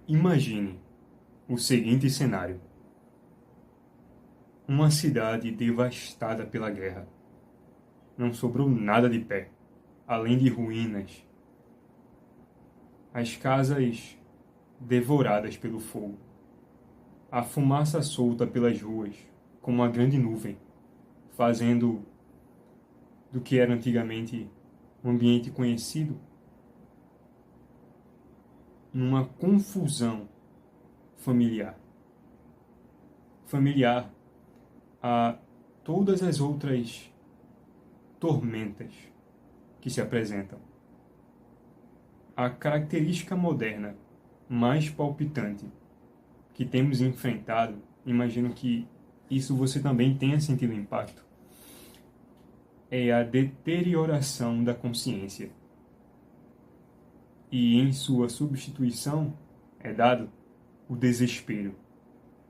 Imagine o seguinte cenário: uma cidade devastada pela guerra. Não sobrou nada de pé, além de ruínas. As casas devoradas pelo fogo. A fumaça solta pelas ruas, como uma grande nuvem, fazendo do que era antigamente um ambiente conhecido numa confusão familiar. Familiar a todas as outras tormentas que se apresentam. A característica moderna mais palpitante que temos enfrentado, imagino que isso você também tenha sentido impacto, é a deterioração da consciência. E em sua substituição é dado o desespero,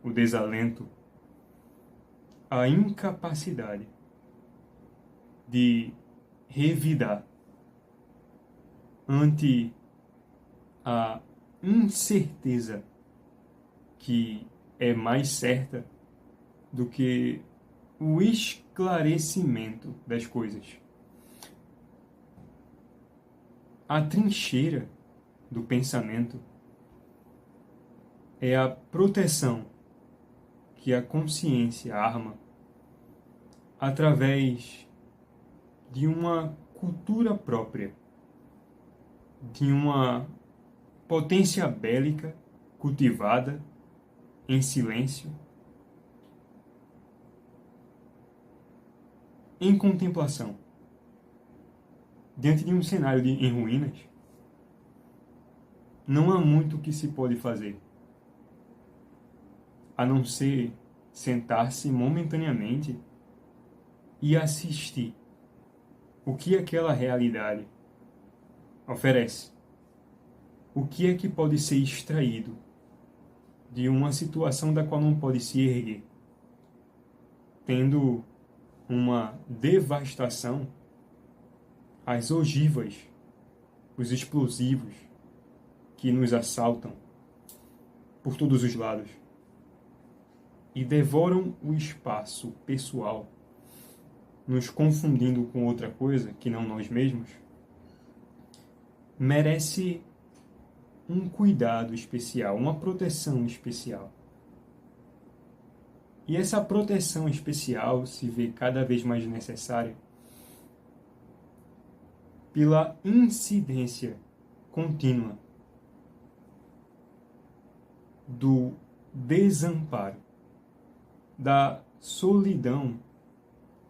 o desalento, a incapacidade de revidar ante a incerteza que é mais certa do que o esclarecimento das coisas. A trincheira do pensamento é a proteção que a consciência arma através de uma cultura própria, de uma potência bélica cultivada em silêncio, em contemplação, diante de um cenário em ruínas. Não há muito o que se pode fazer, a não ser sentar-se momentaneamente e assistir o que aquela realidade oferece. O que é que pode ser extraído de uma situação da qual não pode se erguer, tendo uma devastação, as ogivas, os explosivos que nos assaltam por todos os lados e devoram o espaço pessoal, nos confundindo com outra coisa que não nós mesmos, merece um cuidado especial, uma proteção especial. E essa proteção especial se vê cada vez mais necessária pela incidência contínua do desamparo, da solidão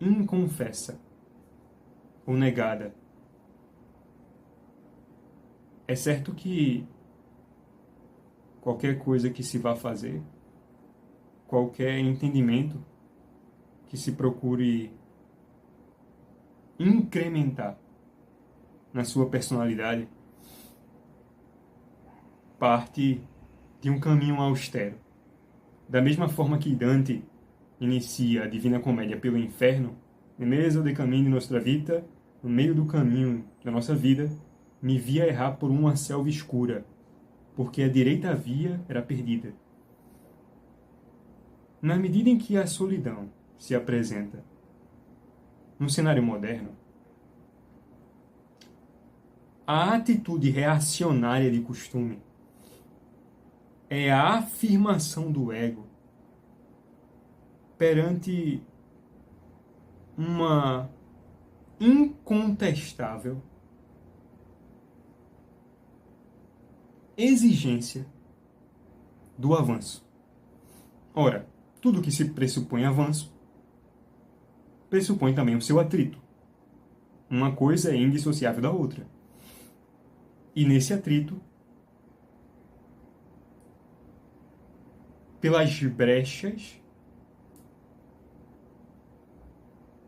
inconfessa ou negada. É certo que qualquer coisa que se vá fazer, qualquer entendimento que se procure incrementar na sua personalidade, parte de um caminho austero. Da mesma forma que Dante inicia a Divina Comédia pelo inferno, no meio do caminho de nossa vida, no meio do caminho da nossa vida, me via errar por uma selva escura, porque a direita via era perdida. Na medida em que a solidão se apresenta no cenário moderno, a atitude reacionária de costume é a afirmação do ego perante uma incontestável exigência do avanço. Ora, tudo que se pressupõe avanço, pressupõe também o seu atrito. Uma coisa é indissociável da outra. E nesse atrito, pelas brechas,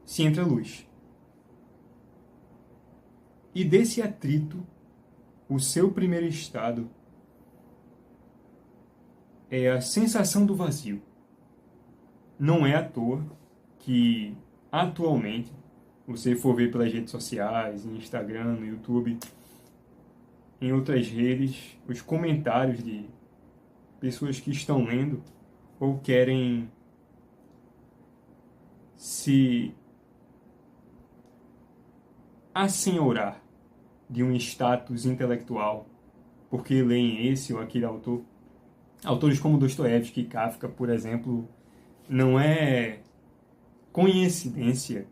se entra luz. E desse atrito, o seu primeiro estado é a sensação do vazio. Não é à toa que, atualmente, você for ver pelas redes sociais, no Instagram, no YouTube, em outras redes, os comentários de pessoas que estão lendo ou querem se assenhorar de um status intelectual porque leem esse ou aquele autor. Autores como Dostoiévski e Kafka, por exemplo, não é coincidência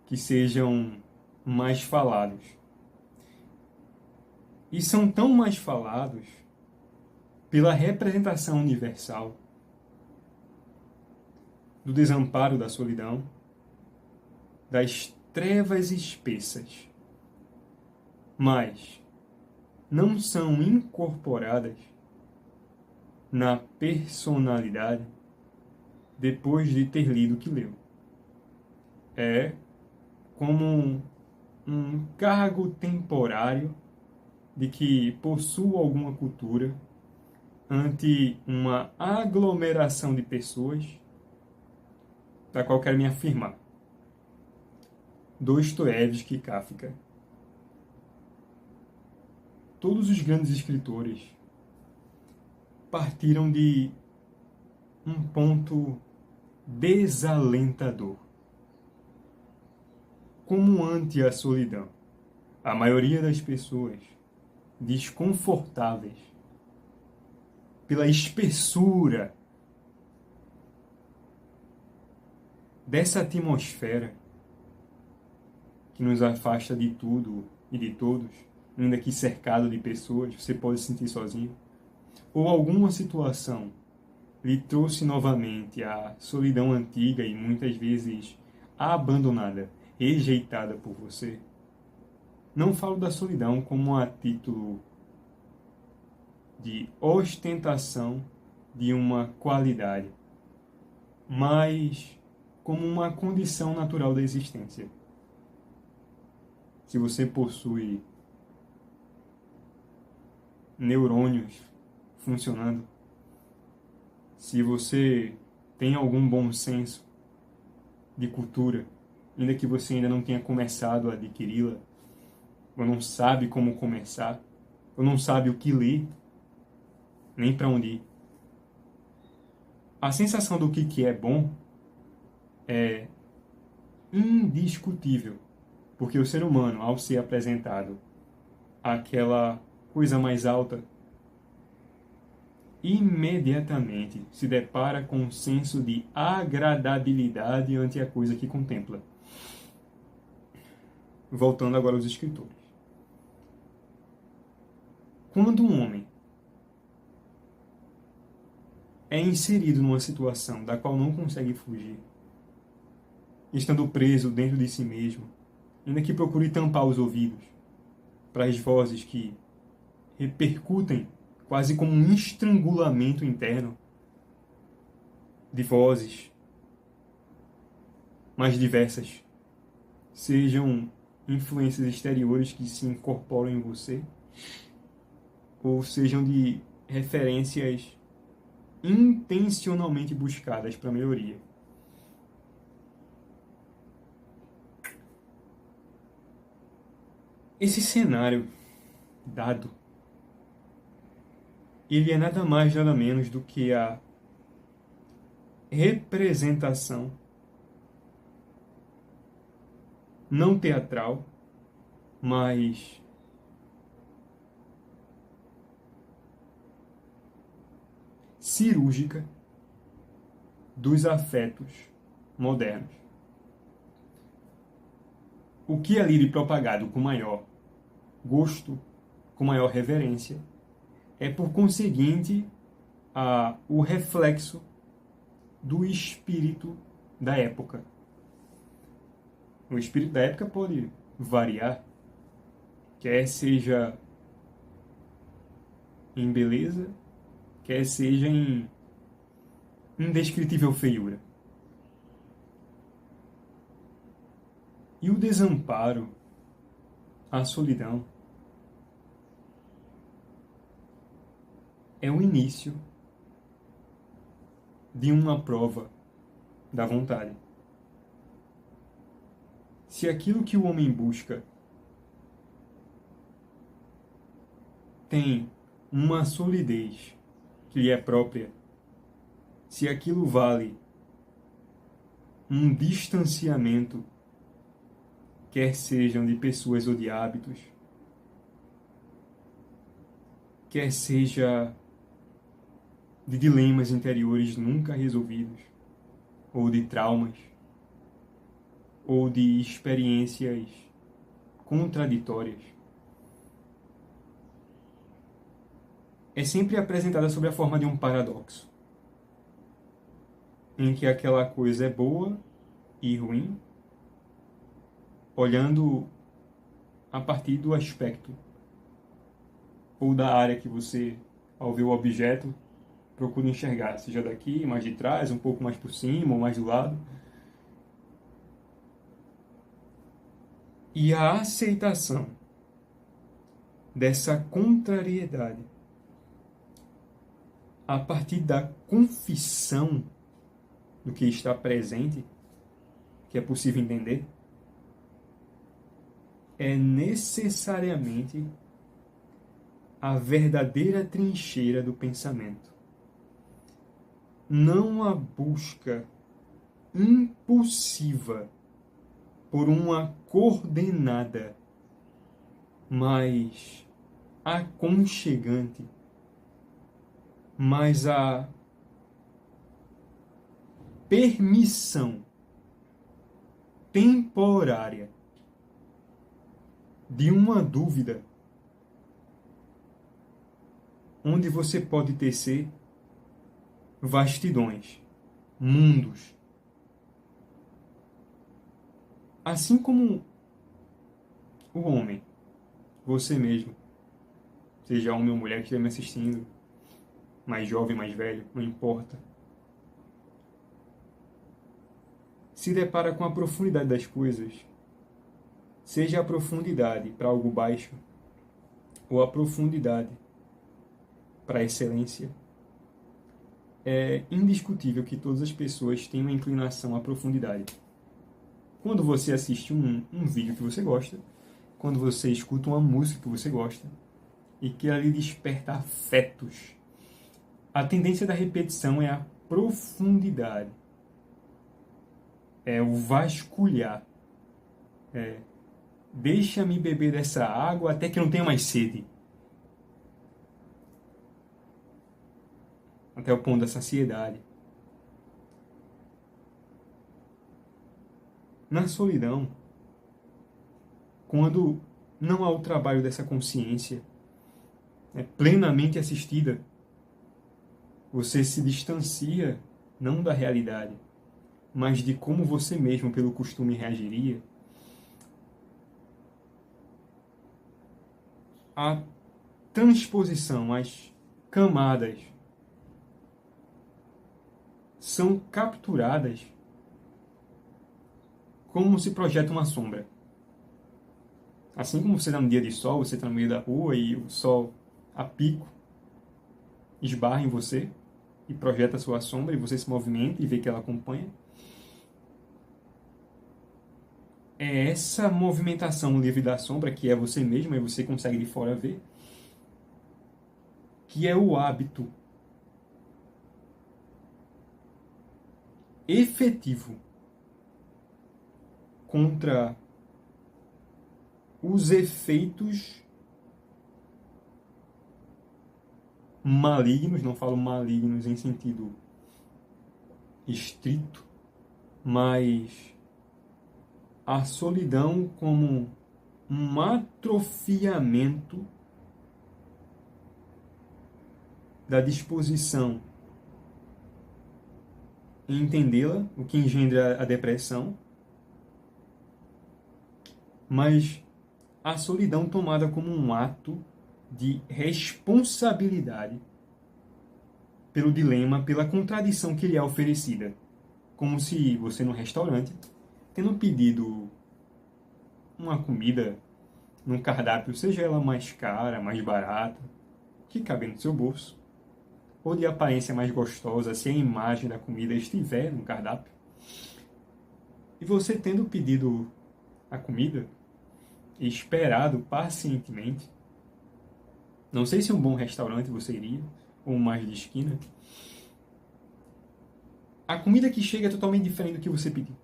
que sejam mais falados. E são tão mais falados pela representação universal do desamparo, da solidão, das trevas espessas, mas não são incorporadas na personalidade depois de ter lido o que leu. É como um cargo temporário de que possuo alguma cultura ante uma aglomeração de pessoas da qual quero me afirmar. Dostoiévski e Kafka. Todos os grandes escritores partiram de um ponto desalentador. Como ante a solidão, a maioria das pessoas desconfortáveis pela espessura dessa atmosfera que nos afasta de tudo e de todos, ainda que cercado de pessoas, você pode se sentir sozinho, ou alguma situação lhe trouxe novamente a solidão antiga e muitas vezes abandonada, rejeitada por você. Não falo da solidão como a título de ostentação de uma qualidade, mas como uma condição natural da existência. Se você possui neurônios funcionando, se você tem algum bom senso de cultura, ainda que você ainda não tenha começado a adquiri-la, ou não sabe como começar, ou não sabe o que ler, nem para onde ir, a sensação do que é bom é indiscutível, porque o ser humano, ao ser apresentado àquela coisa mais alta, imediatamente se depara com um senso de agradabilidade ante a coisa que contempla. Voltando agora aos escritores. Quando um homem é inserido numa situação da qual não consegue fugir, estando preso dentro de si mesmo, ainda que procure tampar os ouvidos para as vozes que repercutem quase como um estrangulamento interno de vozes mais diversas, sejam influências exteriores que se incorporam em você, ou sejam de referências intencionalmente buscadas para melhoria. Esse cenário dado, ele é nada mais nada menos do que a representação não teatral, mas cirúrgica dos afetos modernos. O que é lido e propagado com maior gosto, com maior reverência, é por conseguinte o reflexo do espírito da época. O espírito da época pode variar, quer seja em beleza, quer seja em indescritível feiura. E o desamparo, a solidão, é o início de uma prova da vontade. Se aquilo que o homem busca tem uma solidez que lhe é própria, se aquilo vale um distanciamento, quer sejam de pessoas ou de hábitos, quer seja de dilemas interiores nunca resolvidos, ou de traumas, ou de experiências contraditórias, é sempre apresentada sob a forma de um paradoxo, em que aquela coisa é boa e ruim, olhando a partir do aspecto ou da área que você, ao ver o objeto, procura enxergar, seja daqui, mais de trás, um pouco mais por cima ou mais do lado. E a aceitação dessa contrariedade a partir da confissão do que está presente, que é possível entender, é necessariamente a verdadeira trincheira do pensamento. Não a busca impulsiva por uma coordenada mais aconchegante, mas a permissão temporária de uma dúvida onde você pode tecer vastidões, mundos. Assim como o homem, você mesmo, seja homem ou mulher que estiver me assistindo, mais jovem, mais velho, não importa, se depara com a profundidade das coisas, seja a profundidade para algo baixo ou a profundidade para a excelência, é indiscutível que todas as pessoas têm uma inclinação à profundidade. Quando você assiste um vídeo que você gosta, quando você escuta uma música que você gosta e que ali desperta afetos, a tendência da repetição é a profundidade, é o vasculhar, deixa-me beber dessa água até que não tenha mais sede, até o ponto da saciedade. Na solidão, quando não há o trabalho dessa consciência plenamente assistida, você se distancia não da realidade, mas de como você mesmo, pelo costume, reagiria. A transposição, as camadas são capturadas como se projeta uma sombra. Assim como você está no dia de sol, você está no meio da rua e o sol a pico esbarra em você e projeta a sua sombra e você se movimenta e vê que ela acompanha. É essa movimentação livre da sombra, que é você mesmo, e você consegue de fora ver, que é o hábito efetivo contra os efeitos malignos, não falo malignos em sentido estrito, mas a solidão como um atrofiamento da disposição em entendê-la, o que engendra a depressão, mas a solidão tomada como um ato de responsabilidade pelo dilema, pela contradição que lhe é oferecida. Como se você, no restaurante, tendo pedido uma comida num cardápio, seja ela mais cara, mais barata, que cabe no seu bolso, ou de aparência mais gostosa, se a imagem da comida estiver no cardápio, e você tendo pedido a comida e esperado pacientemente, não sei se um bom restaurante você iria, ou mais de esquina, a comida que chega é totalmente diferente do que você pediu.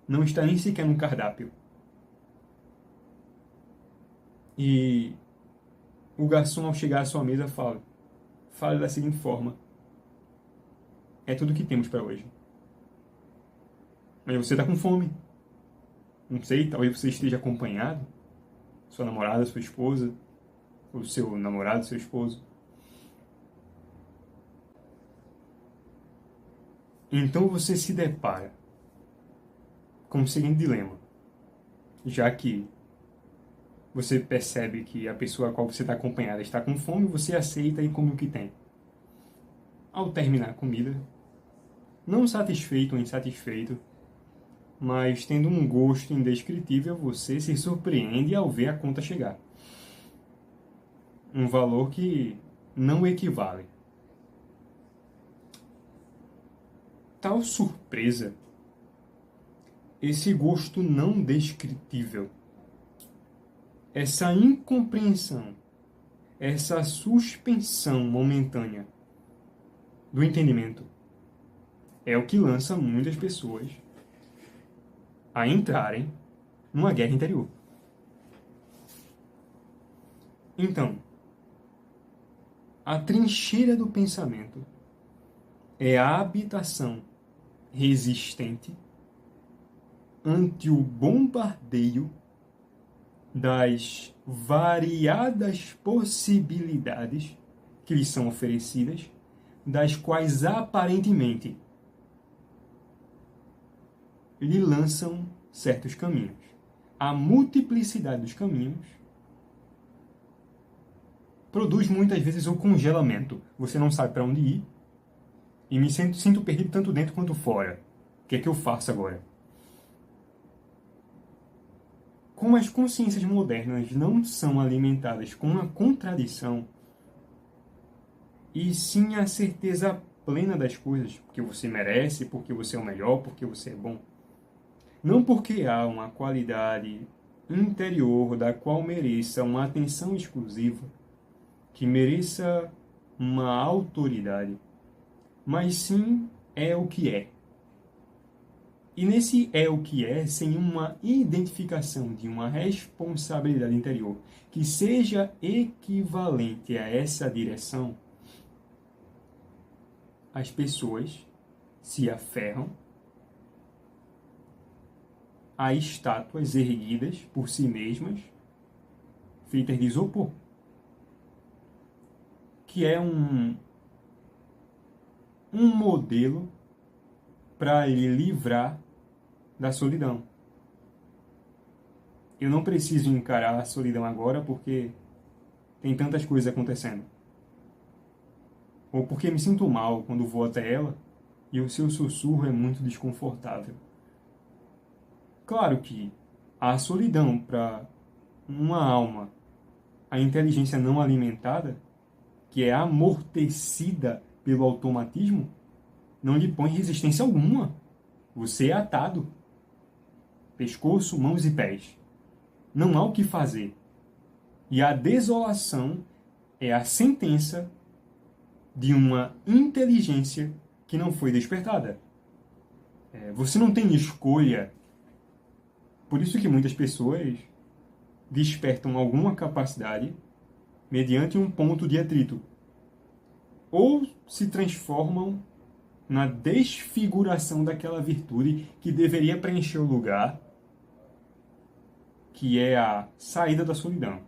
Não está nem sequer no cardápio. E o garçom, ao chegar à sua mesa, fala da seguinte forma: é tudo que temos para hoje. Mas você está com fome. Não sei, talvez você esteja acompanhado, sua namorada, sua esposa, ou seu namorado, seu esposo. Então você se depara com o seguinte dilema. Já que você percebe que a pessoa a qual você está acompanhada está com fome, você aceita e come o que tem. Ao terminar a comida, não satisfeito ou insatisfeito, mas tendo um gosto indescritível, você se surpreende ao ver a conta chegar. Um valor que não equivale. Tal surpresa, esse gosto não descritível, essa incompreensão, essa suspensão momentânea do entendimento, é o que lança muitas pessoas a entrarem numa guerra interior. Então, a trincheira do pensamento é a habitação resistente ante o bombardeio das variadas possibilidades que lhes são oferecidas, das quais aparentemente lhe lançam certos caminhos. A multiplicidade dos caminhos produz muitas vezes o congelamento. Você não sabe para onde ir e me sinto perdido tanto dentro quanto fora. O que é que eu faço agora? Como as consciências modernas não são alimentadas com a contradição, e sim a certeza plena das coisas, porque você merece, porque você é o melhor, porque você é bom. Não porque há uma qualidade interior da qual mereça uma atenção exclusiva, que mereça uma autoridade, mas sim é o que é. E nesse é o que é, sem uma identificação de uma responsabilidade interior que seja equivalente a essa direção, as pessoas se aferram a estátuas erguidas por si mesmas, feitas de isopor, que é um modelo para lhe livrar da solidão. Eu não preciso encarar a solidão agora porque tem tantas coisas acontecendo. Ou porque me sinto mal quando vou até ela e o seu sussurro é muito desconfortável. Claro que a solidão para uma alma, a inteligência não alimentada, que é amortecida pelo automatismo, não lhe põe resistência alguma. Você é atado. Pescoço, mãos e pés. Não há o que fazer. E a desolação é a sentença de uma inteligência que não foi despertada. Você não tem escolha. Por isso que muitas pessoas despertam alguma capacidade mediante um ponto de atrito. Ou se transformam na desfiguração daquela virtude que deveria preencher o lugar, que é a saída da solidão.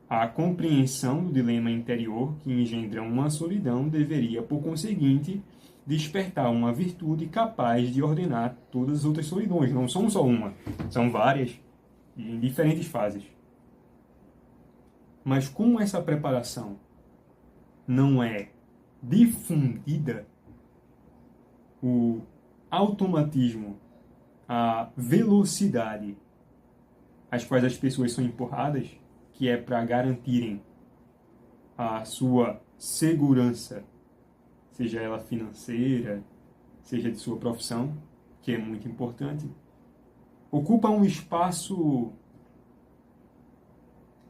A compreensão do dilema interior que engendra uma solidão deveria, por conseguinte, despertar uma virtude capaz de ordenar todas as outras solidões. Não são só uma, são várias, em diferentes fases. Mas como essa preparação não é difundida, o automatismo, a velocidade às quais as pessoas são empurradas, que é para garantirem a sua segurança, seja ela financeira, seja de sua profissão, que é muito importante, ocupa um espaço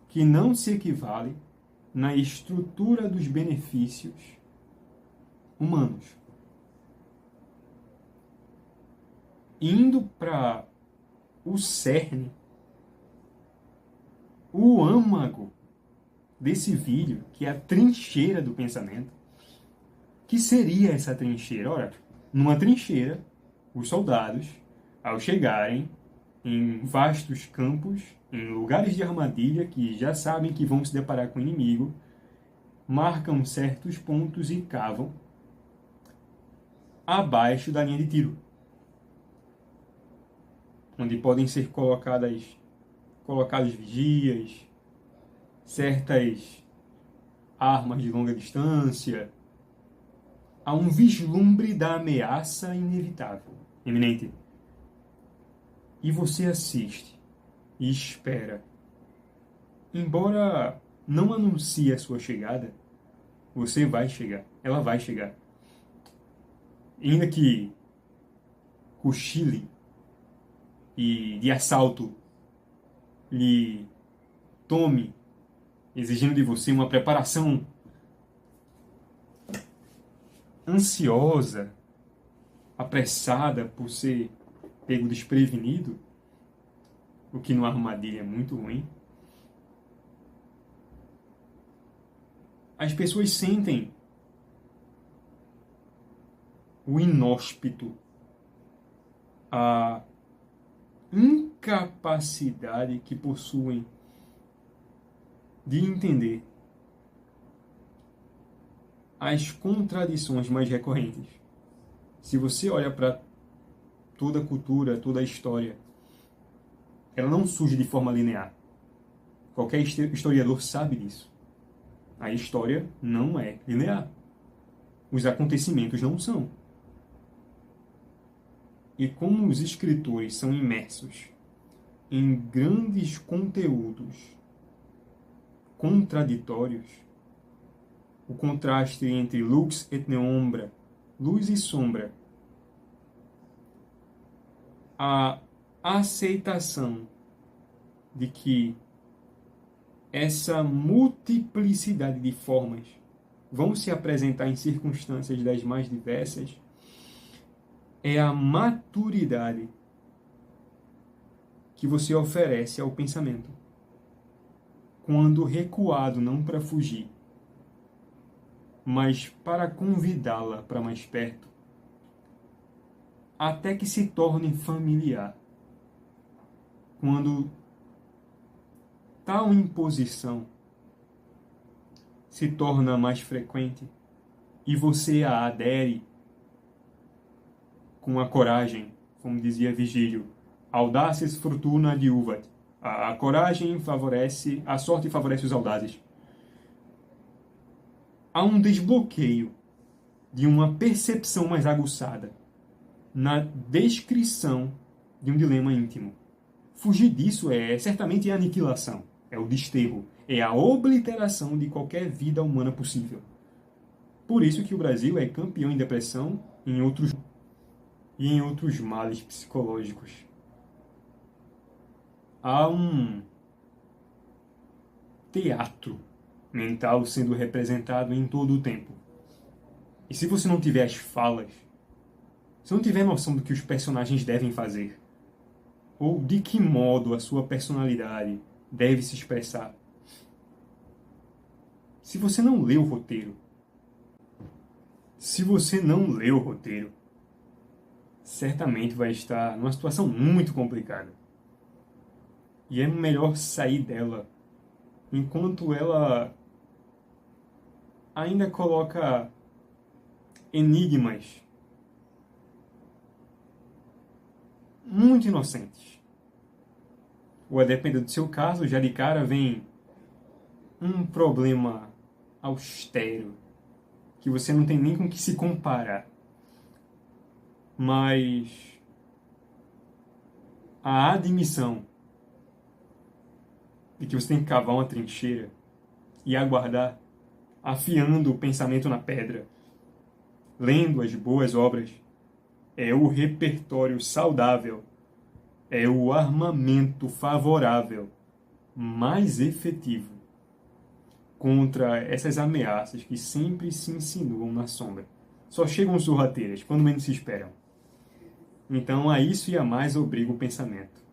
que não se equivale na estrutura dos benefícios humanos. Indo para o cerne, o âmago desse vídeo, que é a trincheira do pensamento. Que seria essa trincheira? Ora, numa trincheira, os soldados, ao chegarem em vastos campos, em lugares de armadilha que já sabem que vão se deparar com o inimigo, marcam certos pontos e cavam abaixo da linha de tiro, onde podem ser colocados vigias, certas armas de longa distância. Há um vislumbre da ameaça inevitável, iminente. E você assiste e espera. Embora não anuncie a sua chegada, você vai chegar. Ela vai chegar. Ainda que cochile e de assalto lhe tome, exigindo de você uma preparação ansiosa, apressada por ser pego desprevenido, o que numa armadilha é muito ruim. As pessoas sentem o inóspito, a incapacidade que possuem de entender as contradições mais recorrentes. Se você olha para toda a cultura, toda a história, ela não surge de forma linear. Qualquer historiador sabe disso. A história não é linear. Os acontecimentos não são. E como os escritores são imersos em grandes conteúdos contraditórios, o contraste entre lux et neombra, luz e sombra, a aceitação de que essa multiplicidade de formas vão se apresentar em circunstâncias das mais diversas, é a maturidade que você oferece ao pensamento, quando recuado não para fugir, mas para convidá-la para mais perto, até que se torne familiar. Quando tal imposição se torna mais frequente e você a adere com a coragem, como dizia Virgílio, audaces fortuna adiuvat. A coragem favorece, a sorte favorece os audazes. Há um desbloqueio de uma percepção mais aguçada na descrição de um dilema íntimo. Fugir disso é certamente a aniquilação, é o desterro, é a obliteração de qualquer vida humana possível. Por isso que o Brasil é campeão em depressão e em outros males psicológicos. Há um teatro mental sendo representado em todo o tempo. E se você não tiver as falas, se não tiver noção do que os personagens devem fazer, ou de que modo a sua personalidade deve se expressar, se você não lê o roteiro, certamente vai estar numa situação muito complicada. E é melhor sair dela enquanto ela ainda coloca enigmas muito inocentes. Ou, a depender do seu caso, já de cara vem um problema austero, que você não tem nem com que se comparar. Mas a admissão de que você tem que cavar uma trincheira e aguardar, afiando o pensamento na pedra, lendo as boas obras, é o repertório saudável, é o armamento favorável mais efetivo contra essas ameaças que sempre se insinuam na sombra. Só chegam sorrateiras, quando menos se esperam. Então, a isso e a mais obriga o pensamento.